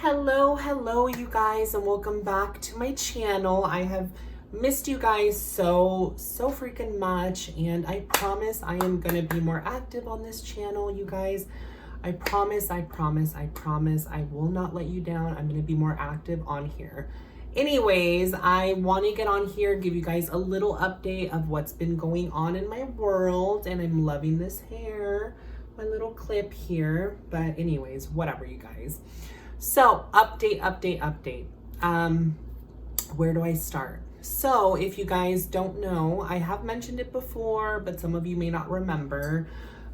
Hello, you guys, and welcome back to my channel. I have missed you guys so freaking much, and I promise I am gonna be more active on this channel, you guys. I promise I will not let you down. I'm gonna be more active on here. Anyways, I want to get on here, give you guys a little update of what's been going on in my world, and I'm loving this hair, my little clip here. But anyways, whatever, you guys. So update. Where do I start? So if you guys don't know, I have mentioned it before, but some of you may not remember.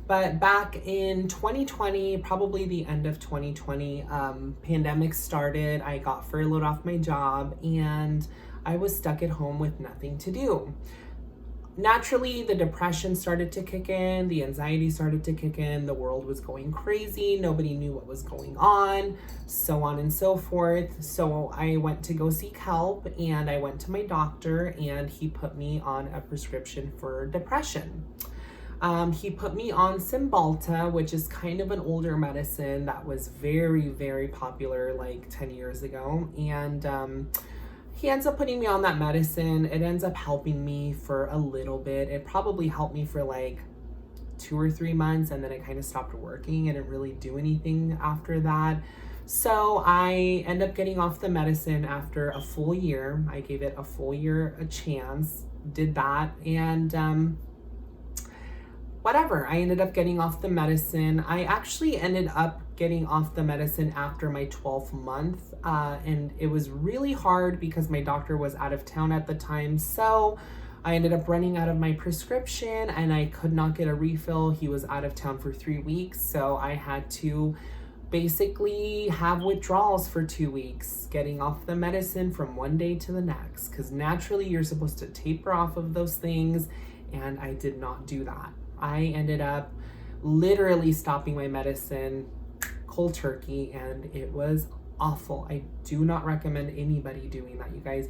But back in 2020, probably the end of 2020, pandemic started. I got furloughed off my job and I was stuck at home with nothing to do. Naturally, the depression started to kick in, the anxiety started to kick in, the world was going crazy, nobody knew what was going on and so forth. So I went to go seek help, and I went to my doctor, and he put me on a prescription for depression. He put me on Cymbalta, which is kind of an older medicine that was very popular like 10 years ago. And he ends up putting me on that medicine. It ends up helping me for a little bit. It probably helped me for like 2 or 3 months, and then it kind of stopped working. I didn't really do anything after that. So I end up getting off the medicine after a full year. I gave it a full year a chance, did that, and whatever. I ended up getting off the medicine. I actually ended up getting off the medicine after my 12th month. And it was really hard because my doctor was out of town at the time. So I ended up running out of my prescription and I could not get a refill. He was out of town for 3 weeks. So I had to basically have withdrawals for 2 weeks, getting off the medicine from one day to the next. Because naturally you're supposed to taper off of those things. And I did not do that. I ended up literally stopping my medicine cold turkey, and it was awful. I do not recommend anybody doing that, you guys.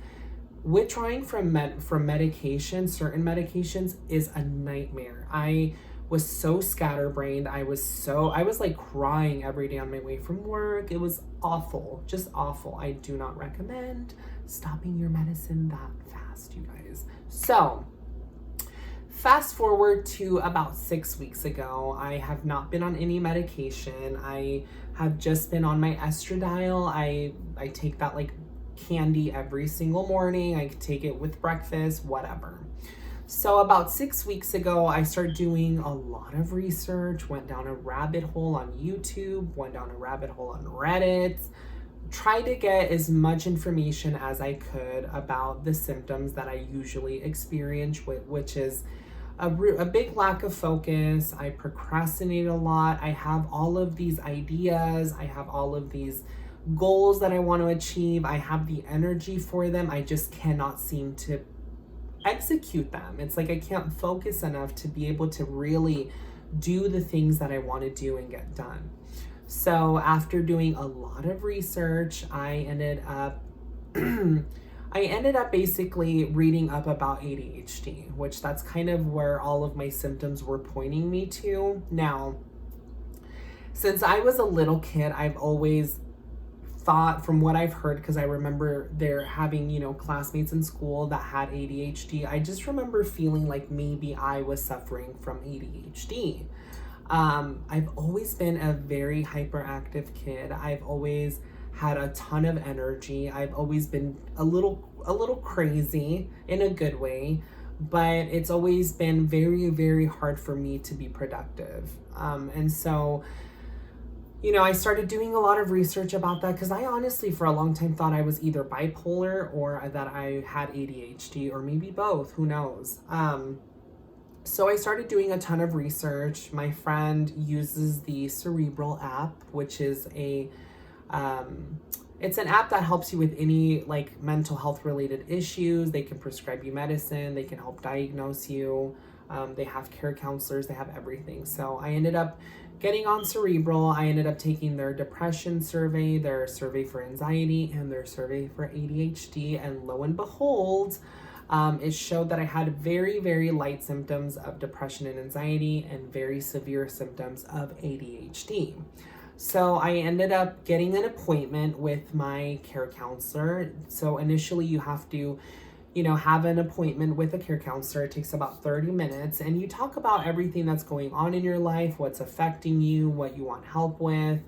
Withdrawing from medication, certain medications, is a nightmare. I was so scatterbrained. I was like crying every day on my way from work. It was awful, just awful. I do not recommend stopping your medicine that fast, you guys. So fast forward to about 6 weeks ago. I have not been on any medication. I have just been on my estradiol. I take that like candy every single morning. I take it with breakfast, whatever. So about 6 weeks ago, I started doing a lot of research, went down a rabbit hole on YouTube, went down a rabbit hole on Reddit, tried to get as much information as I could about the symptoms that I usually experience, which is a big lack of focus. I procrastinate a lot. I have all of these ideas. I have all of these goals that I want to achieve. I have the energy for them. I just cannot seem to execute them. It's like I can't focus enough to be able to really do the things that I want to do and get done. So after doing a lot of research, I ended up basically reading up about ADHD, which that's kind of where all of my symptoms were pointing me to. Now, since I was a little kid, I've always thought, from what I've heard, because I remember there having, classmates in school that had ADHD, I just remember feeling like maybe I was suffering from ADHD. I've always been a very hyperactive kid. I've always had a ton of energy. I've always been a little crazy in a good way, but it's always been very hard for me to be productive. And so, I started doing a lot of research about that because I honestly, for a long time, thought I was either bipolar or that I had ADHD, or maybe both, who knows. So I started doing a ton of research. My friend uses the Cerebral app, which is it's an app that helps you with any like mental health related issues. They can prescribe you medicine. They can help diagnose you. They have care counselors. They have everything. So I ended up getting on Cerebral. I ended up taking their depression survey, their survey for anxiety, and their survey for ADHD. And lo and behold, it showed that I had very light symptoms of depression and anxiety and very severe symptoms of ADHD. So I ended up getting an appointment with my care counselor. So initially you have to, have an appointment with a care counselor. It takes about 30 minutes and you talk about everything that's going on in your life, what's affecting you, what you want help with,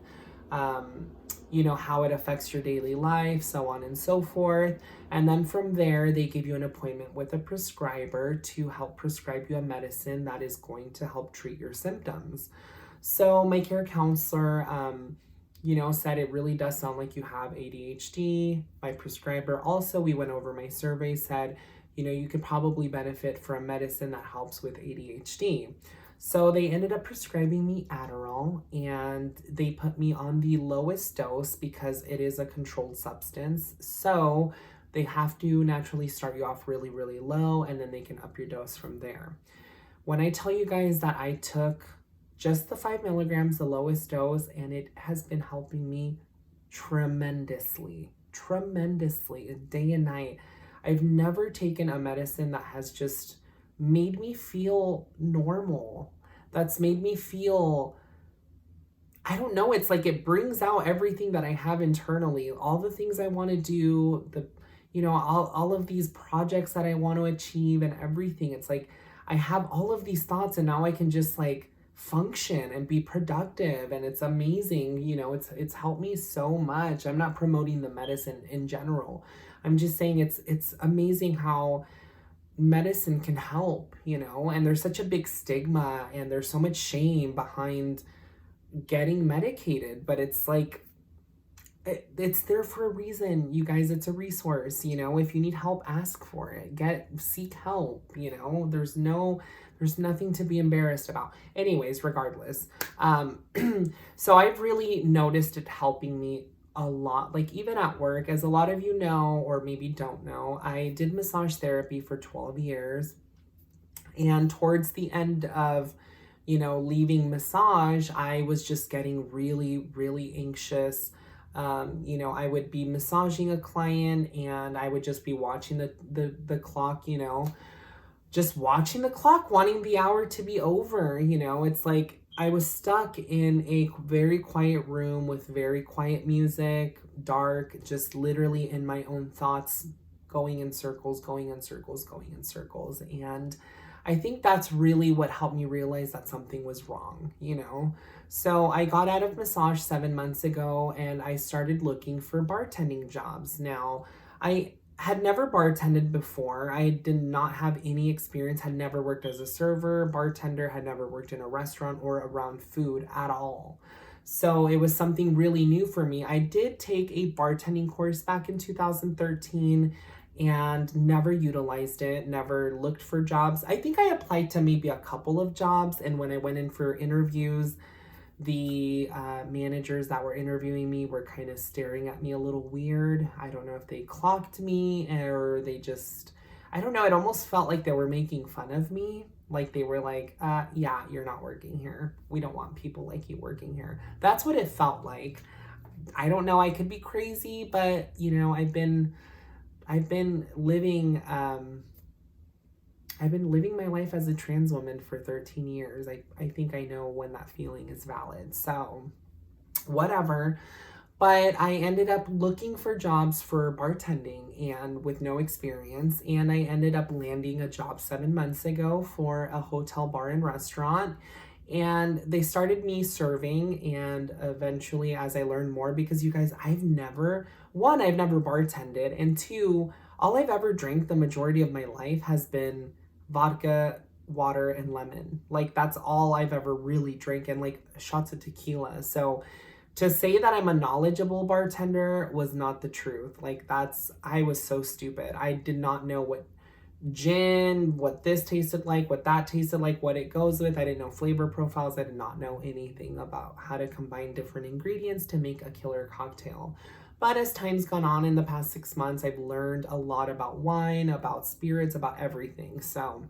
how it affects your daily life, so on and so forth. And then from there, they give you an appointment with a prescriber to help prescribe you a medicine that is going to help treat your symptoms. So my care counselor, said it really does sound like you have ADHD. My prescriber also, we went over my survey, said, you could probably benefit from medicine that helps with ADHD. So they ended up prescribing me Adderall and they put me on the lowest dose because it is a controlled substance. So they have to naturally start you off really, really low and then they can up your dose from there. When I tell you guys that I took just the 5 milligrams, the lowest dose, and it has been helping me tremendously, day and night. I've never taken a medicine that has just made me feel normal. That's made me feel, I don't know, it's like it brings out everything that I have internally, all the things I want to do, all of these projects that I want to achieve and everything. It's like I have all of these thoughts and now I can just function and be productive, and it's amazing. It's helped me so much. I'm not promoting the medicine in general. I'm just saying it's amazing how medicine can help, and there's such a big stigma and there's so much shame behind getting medicated, but it's it's there for a reason, you guys. It's a resource. If you need help, ask for it. Seek help. There's nothing to be embarrassed about. Anyways, regardless. So I've really noticed it helping me a lot. Even at work, as a lot of you know, or maybe don't know, I did massage therapy for 12 years. And towards the end of, leaving massage, I was just getting really, really anxious. I would be massaging a client and I would just be watching the clock, just watching the clock, wanting the hour to be over. It's like I was stuck in a very quiet room with very quiet music, dark, just literally in my own thoughts, going in circles. And I think that's really what helped me realize that something was wrong, So I got out of massage 7 months ago and I started looking for bartending jobs. Now, I had never bartended before. I did not have any experience, had never worked as a server, bartender, had never worked in a restaurant or around food at all. So it was something really new for me. I did take a bartending course back in 2013 and never utilized it, never looked for jobs. I think I applied to maybe a couple of jobs, and when I went in for interviews, the managers that were interviewing me were kind of staring at me a little weird. I don't know if they clocked me or they just, I don't know. It almost felt like they were making fun of me. Like they were like, yeah, you're not working here. We don't want people like you working here. That's what it felt like. I don't know. I could be crazy, but I've been living my life as a trans woman for 13 years. I think I know when that feeling is valid. So whatever. But I ended up looking for jobs for bartending and with no experience. And I ended up landing a job 7 months ago for a hotel bar and restaurant. And they started me serving, and eventually as I learned more, because you guys, I've never bartended, and two, all I've ever drank the majority of my life has been vodka, water, and lemon. That's all I've ever really drank, and shots of tequila. So to say that I'm a knowledgeable bartender was not the truth. I was so stupid. I did not know what gin, what this tasted like, what that tasted like, what it goes with. I didn't know flavor profiles. I did not know anything about how to combine different ingredients to make a killer cocktail. But as time's gone on in the past 6 months, I've learned a lot about wine, about spirits, about everything. So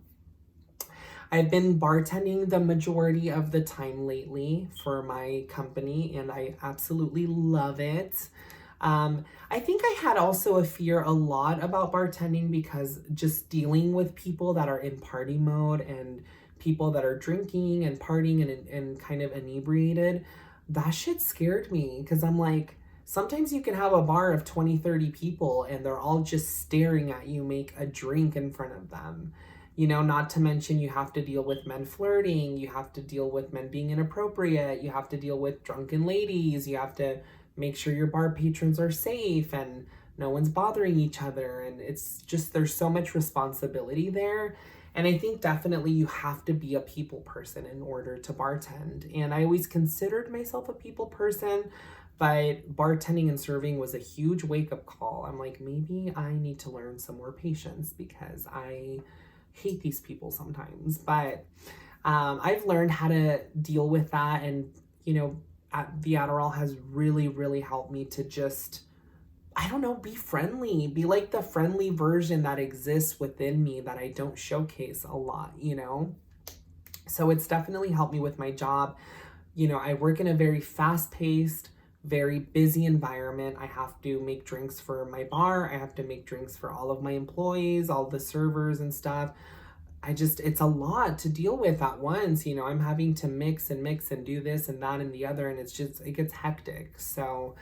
I've been bartending the majority of the time lately for my company, and I absolutely love it. I think I had also a fear a lot about bartending because just dealing with people that are in party mode and people that are drinking and partying and kind of inebriated, that shit scared me because I'm like, sometimes you can have a bar of 20, 30 people and they're all just staring at you make a drink in front of them. You know, not to mention you have to deal with men flirting, you have to deal with men being inappropriate, you have to deal with drunken ladies, you have to make sure your bar patrons are safe and no one's bothering each other. And it's just, there's so much responsibility there. And I think definitely you have to be a people person in order to bartend. And I always considered myself a people person, but bartending and serving was a huge wake up call. I'm like, maybe I need to learn some more patience because I hate these people sometimes. But I've learned how to deal with that. And, you know, the Adderall has really, really helped me to just, I don't know, be friendly, be like the friendly version that exists within me that I don't showcase a lot, you know? So it's definitely helped me with my job. You know, I work in a very fast paced, very busy environment. I have to make drinks for my bar. I have to make drinks for all of my employees, all the servers and stuff. It's a lot to deal with at once. You know, I'm having to mix and do this and that and the other, and it gets hectic. So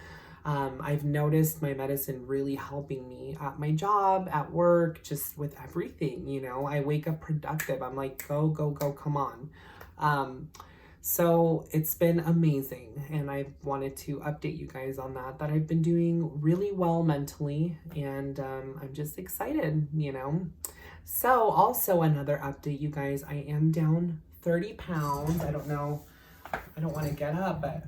I've noticed my medicine really helping me at my job, at work, just with everything. You know, I wake up productive. I'm like, go, go, go, come on. So it's been amazing. And I wanted to update you guys on that I've been doing really well mentally. And I'm just excited, you know. So also another update, you guys, I am down 30 pounds. I don't want to get up, but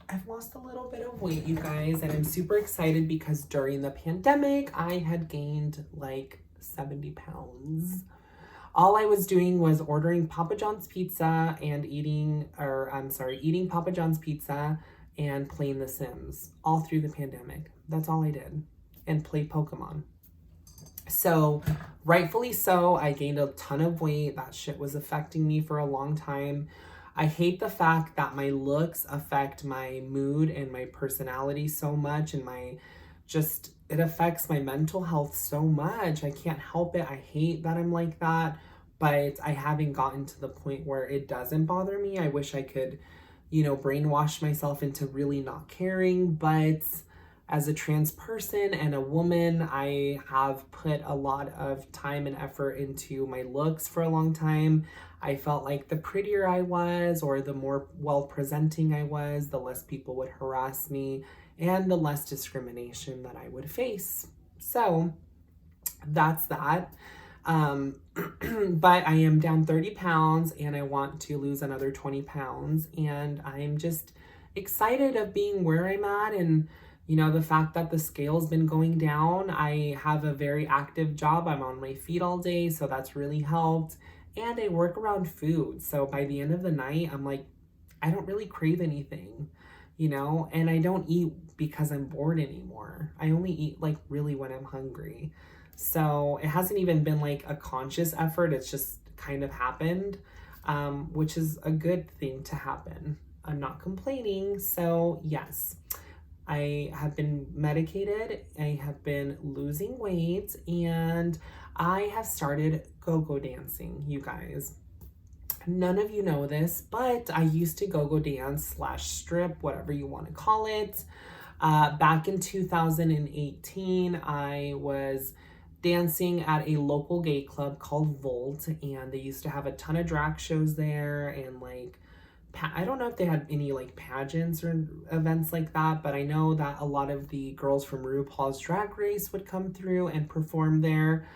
I've lost a little bit of weight, you guys, and I'm super excited because during the pandemic, I had gained like 70 pounds. All I was doing was ordering Papa John's pizza and eating Papa John's pizza and playing The Sims all through the pandemic. That's all I did. And play Pokemon. So rightfully so, I gained a ton of weight. That shit was affecting me for a long time. I hate the fact that my looks affect my mood and my personality so much, and it affects my mental health so much. I can't help it. I hate that I'm like that, but I haven't gotten to the point where it doesn't bother me. I wish I could, you know, brainwash myself into really not caring, but as a trans person and a woman, I have put a lot of time and effort into my looks for a long time. I felt like the prettier I was or the more well-presenting I was, the less people would harass me and the less discrimination that I would face. So that's that. But I am down 30 pounds and I want to lose another 20 pounds. And I'm just excited of being where I'm at, and you know, the fact that the scale's been going down. I have a very active job. I'm on my feet all day, so that's really helped. And I work around food. So by the end of the night, I'm like, I don't really crave anything, you know? And I don't eat because I'm bored anymore. I only eat like really when I'm hungry. So it hasn't even been like a conscious effort. It's just kind of happened, which is a good thing to happen. I'm not complaining. So yes. I have been medicated, I have been losing weight, and I have started go-go dancing, you guys. None of you know this, but I used to go-go dance / strip, whatever you want to call it. Back in 2018, I was dancing at a local gay club called Volt, and they used to have a ton of drag shows there, and like, I don't know if they had any like pageants or events like that, but I know that a lot of the girls from RuPaul's Drag Race would come through and perform there.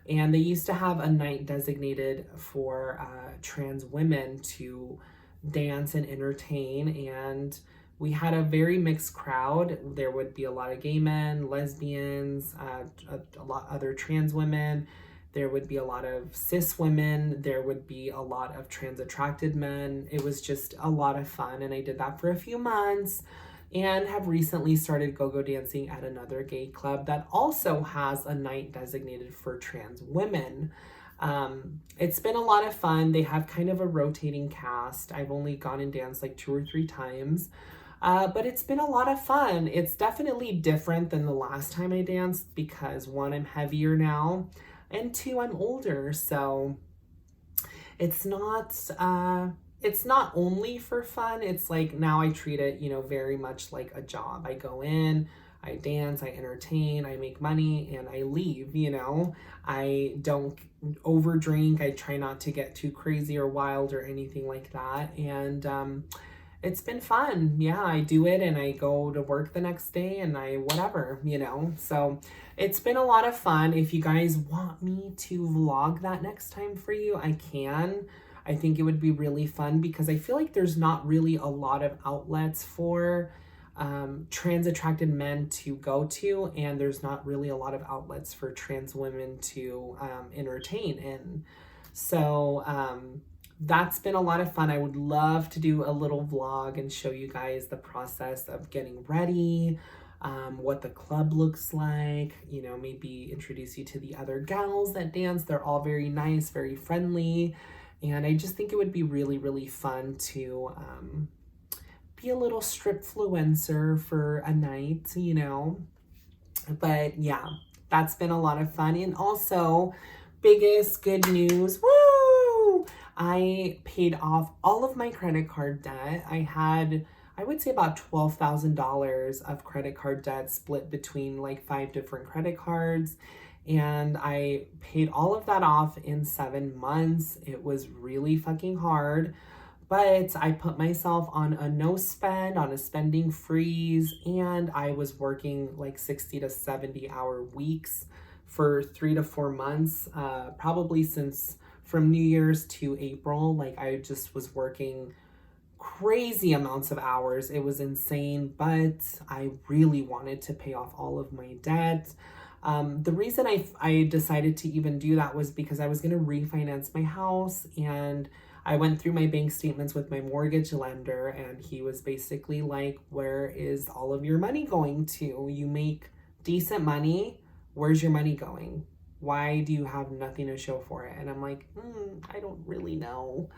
And they used to have a night designated for trans women to dance and entertain. And we had a very mixed crowd. There would be a lot of gay men, lesbians, a lot other trans women. There would be a lot of cis women. There would be a lot of trans attracted men. It was just a lot of fun. And I did that for a few months and have recently started go-go dancing at another gay club that also has a night designated for trans women. It's been a lot of fun. They have kind of a rotating cast. I've only gone and danced like 2 or 3 times. But it's been a lot of fun. It's definitely different than the last time I danced because 1, I'm heavier now, and 2, I'm older. So it's it's not only for fun. It's like now I treat it, you know, very much like a job. I go in, I dance, I entertain, I make money, and I leave, you know. I don't overdrink. I try not to get too crazy or wild or anything like that. And it's been fun. Yeah, I do it and I go to work the next day and I whatever, you know. So it's been a lot of fun. If you guys want me to vlog that next time for you, I can. I think it would be really fun because I feel like there's not really a lot of outlets for trans attracted men to go to, and there's not really a lot of outlets for trans women to entertain in. So that's been a lot of fun. I would love to do a little vlog and show you guys the process of getting ready, what the club looks like, you know, maybe introduce you to the other gals that dance. They're all very nice, very friendly. And I just think it would be really, really fun to be a little stripfluencer for a night, you know. But yeah, that's been a lot of fun. And also, biggest good news, woo! I paid off all of my credit card debt. I had, I would say about $12,000 of credit card debt split between like 5 different credit cards. And I paid all of that off in 7 months. It was really fucking hard. But I put myself on a no spend, on a spending freeze, and I was working like 60 to 70 hour weeks for 3 to 4 months, probably since from New Year's to April. Like I just was working crazy amounts of hours. It was insane, but I really wanted to pay off all of my debt. The reason I decided to even do that was because I was going to refinance my house, and I went through my bank statements with my mortgage lender, and he was basically like, where is all of your money going to? You make decent money. Where's your money going? Why do you have nothing to show for it? And I'm like, I don't really know.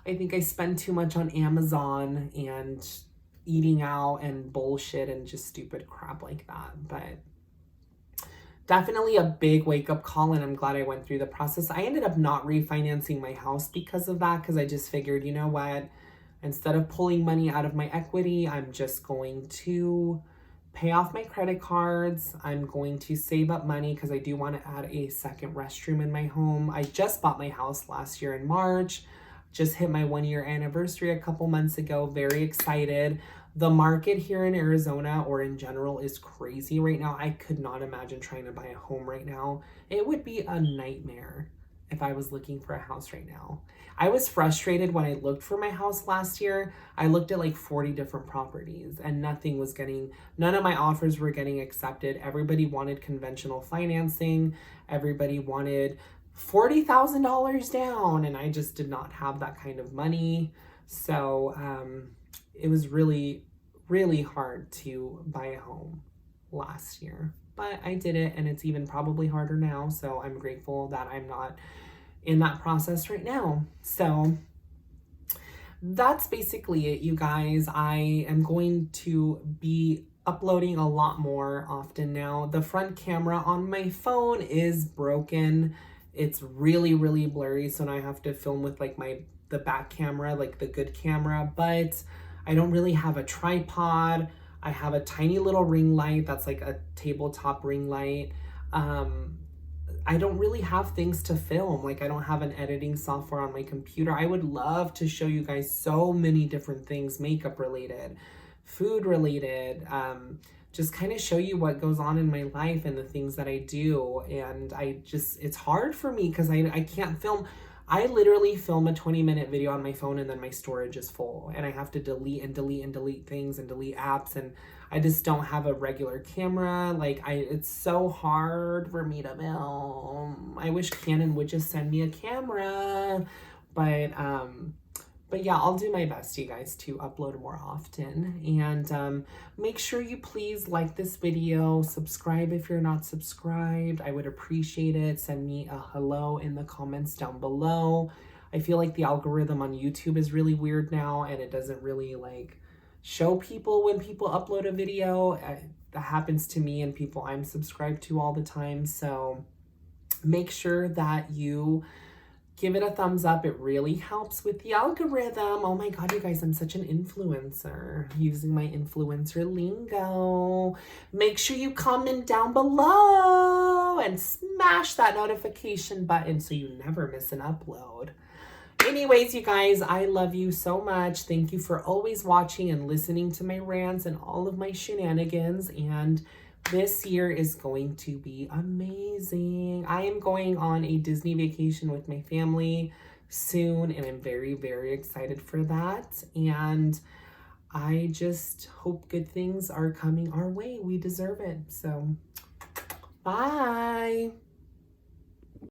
I think I spend too much on Amazon and eating out and bullshit and just stupid crap like that. But definitely a big wake-up call, and I'm glad I went through the process. I ended up not refinancing my house because of that, because I just figured, you know what, instead of pulling money out of my equity, I'm just going to pay off my credit cards. I'm going to save up money because I do want to add a second restroom in my home. I just bought my house last year in March, just hit my 1-year anniversary a couple months ago. Very excited. The market here in Arizona or in general is crazy right now. I could not imagine trying to buy a home right now. It would be a nightmare if I was looking for a house right now. I was frustrated when I looked for my house last year. I looked at like 40 different properties and none of my offers were getting accepted. Everybody wanted conventional financing. Everybody wanted $40,000 down, and I just did not have that kind of money. So, it was really, really hard to buy a home last year, but I did it, and it's even probably harder now. So I'm grateful that I'm not in that process right now. So that's basically it, you guys. I am going to be uploading a lot more often now. The front camera on my phone is broken. It's really, really blurry. So now I have to film with like the back camera, like the good camera, but I don't really have a tripod. I have a tiny little ring light that's like a tabletop ring light. I don't really have things to film. Like I don't have an editing software on my computer. I would love to show you guys so many different things, makeup related, food related, just kind of show you what goes on in my life and the things that I do. And it's hard for me because I can't film. I literally film a 20-minute video on my phone and then my storage is full and I have to delete and delete and delete things and delete apps, and I just don't have a regular camera. It's so hard for me to film. I wish Canon would just send me a camera, but yeah, I'll do my best, you guys, to upload more often. And make sure you please like this video, subscribe if you're not subscribed. I would appreciate it. Send me a hello in the comments down below. I feel like the algorithm on YouTube is really weird now, and it doesn't really show people when people upload a video. That happens to me and people I'm subscribed to all the time. So make sure that you Give it a thumbs up. It really helps with the algorithm. Oh my God, you guys, I'm such an influencer using my influencer lingo. Make sure you comment down below and smash that notification button so you never miss an upload. Anyways, you guys, I love you so much. Thank you for always watching and listening to my rants and all of my shenanigans. And this year is going to be amazing. I am going on a Disney vacation with my family soon, and I'm very, very excited for that. And I just hope good things are coming our way. We deserve it. So, bye.